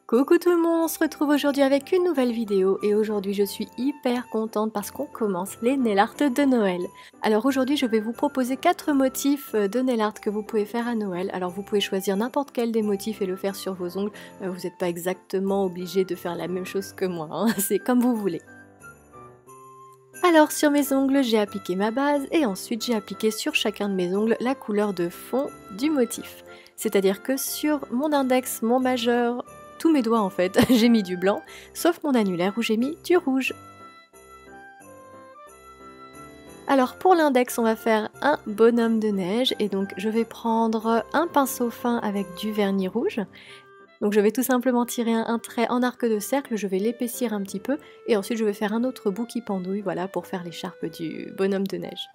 Coucou tout le monde, on se retrouve aujourd'hui avec une nouvelle vidéo et aujourd'hui je suis hyper contente parce qu'on commence les nail art de Noël. Alors aujourd'hui je vais vous proposer 4 motifs de nail art que vous pouvez faire à Noël. Alors vous pouvez choisir n'importe quel des motifs et le faire sur vos ongles, vous n'êtes pas exactement obligé de faire la même chose que moi, hein. C'est comme vous voulez. Alors sur mes ongles j'ai appliqué ma base et ensuite j'ai appliqué sur chacun de mes ongles la couleur de fond du motif. C'est-à-dire que sur mon index, mon majeur, tous mes doigts en fait, j'ai mis du blanc, sauf mon annulaire où j'ai mis du rouge. Alors pour l'index, on va faire un bonhomme de neige et donc je vais prendre un pinceau fin avec du vernis rouge. Donc je vais tout simplement tirer un trait en arc de cercle, je vais l'épaissir un petit peu et ensuite je vais faire un autre bout qui pendouille, voilà, pour faire l'écharpe du bonhomme de neige.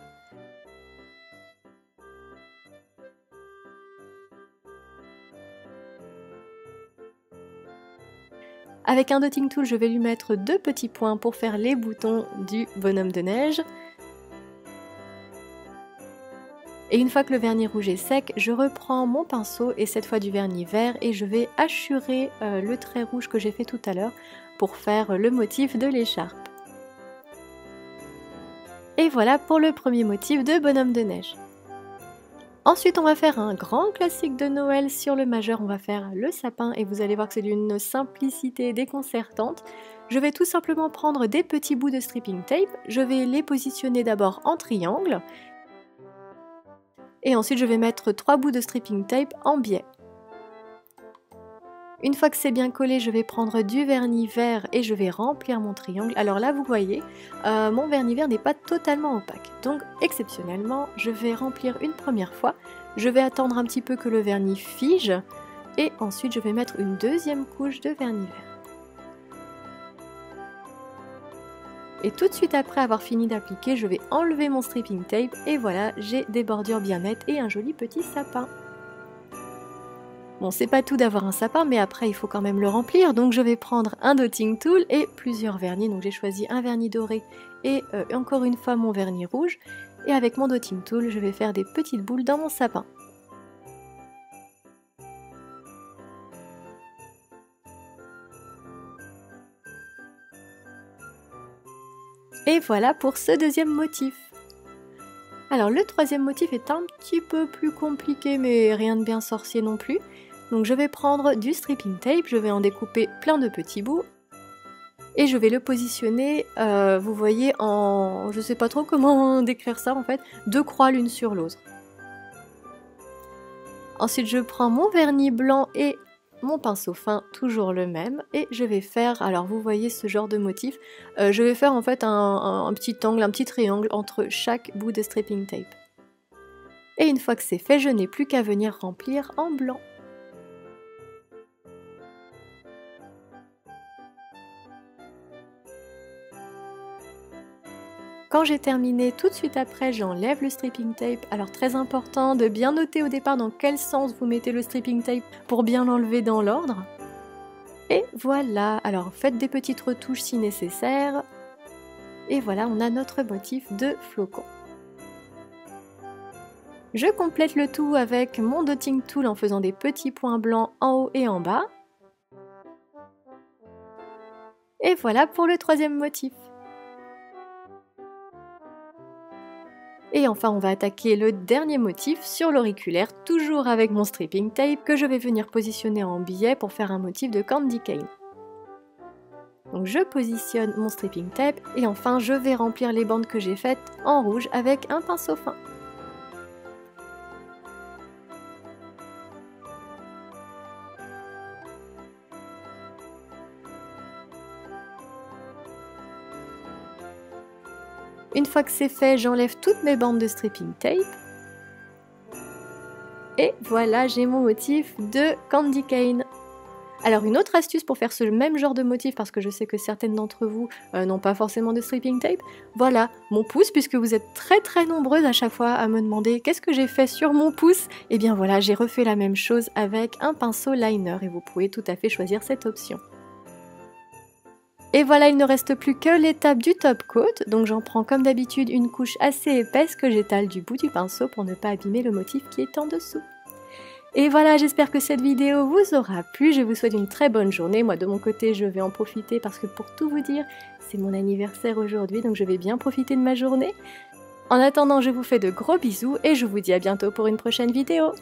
Avec un dotting tool, je vais lui mettre 2 petits points pour faire les boutons du bonhomme de neige. Et une fois que le vernis rouge est sec, je reprends mon pinceau et cette fois du vernis vert et je vais hachurer le trait rouge que j'ai fait tout à l'heure pour faire le motif de l'écharpe. Et voilà pour le premier motif de bonhomme de neige. Ensuite, on va faire un grand classique de Noël sur le majeur, on va faire le sapin et vous allez voir que c'est d'une simplicité déconcertante. Je vais tout simplement prendre des petits bouts de stripping tape, je vais les positionner d'abord en triangle et ensuite je vais mettre 3 bouts de stripping tape en biais. Une fois que c'est bien collé, je vais prendre du vernis vert et je vais remplir mon triangle. Alors là, vous voyez, mon vernis vert n'est pas totalement opaque. Donc, exceptionnellement, je vais remplir une première fois. Je vais attendre un petit peu que le vernis fige. Et ensuite, je vais mettre une deuxième couche de vernis vert. Et tout de suite après avoir fini d'appliquer, je vais enlever mon stripping tape. Et voilà, j'ai des bordures bien nettes et un joli petit sapin. Bon, c'est pas tout d'avoir un sapin, mais après il faut quand même le remplir, donc je vais prendre un dotting tool et plusieurs vernis. Donc j'ai choisi un vernis doré et encore une fois mon vernis rouge. Et avec mon dotting tool, je vais faire des petites boules dans mon sapin. Et voilà pour ce deuxième motif. Alors le troisième motif est un petit peu plus compliqué, mais rien de bien sorcier non plus. Donc je vais prendre du stripping tape, je vais en découper plein de petits bouts et je vais le positionner, vous voyez, en... je sais pas trop comment décrire ça en fait, 2 croix l'une sur l'autre. Ensuite je prends mon vernis blanc et mon pinceau fin, toujours le même, et je vais faire, alors vous voyez ce genre de motif, je vais faire en fait un petit angle, un petit triangle entre chaque bout de stripping tape. Et une fois que c'est fait, je n'ai plus qu'à venir remplir en blanc. Quand j'ai terminé, tout de suite après, j'enlève le stripping tape. Alors très important de bien noter au départ dans quel sens vous mettez le stripping tape pour bien l'enlever dans l'ordre. Et voilà, alors faites des petites retouches si nécessaire. Et voilà, on a notre motif de flocon. Je complète le tout avec mon dotting tool en faisant des petits points blancs en haut et en bas. Et voilà pour le troisième motif. Et enfin, on va attaquer le dernier motif sur l'auriculaire, toujours avec mon stripping tape que je vais venir positionner en biais pour faire un motif de candy cane. Donc je positionne mon stripping tape et enfin je vais remplir les bandes que j'ai faites en rouge avec un pinceau fin. Une fois que c'est fait, j'enlève toutes mes bandes de stripping tape. Et voilà, j'ai mon motif de candy cane. Alors une autre astuce pour faire ce même genre de motif, parce que je sais que certaines d'entre vous n'ont pas forcément de stripping tape, voilà, mon pouce, puisque vous êtes très nombreuses à chaque fois à me demander qu'est-ce que j'ai fait sur mon pouce. Et bien voilà, j'ai refait la même chose avec un pinceau liner et vous pouvez tout à fait choisir cette option. Et voilà, il ne reste plus que l'étape du top coat, donc j'en prends comme d'habitude une couche assez épaisse que j'étale du bout du pinceau pour ne pas abîmer le motif qui est en dessous. Et voilà, j'espère que cette vidéo vous aura plu. Je vous souhaite une très bonne journée. Moi, de mon côté, je vais en profiter parce que pour tout vous dire, c'est mon anniversaire aujourd'hui, donc je vais bien profiter de ma journée. En attendant, je vous fais de gros bisous et je vous dis à bientôt pour une prochaine vidéo.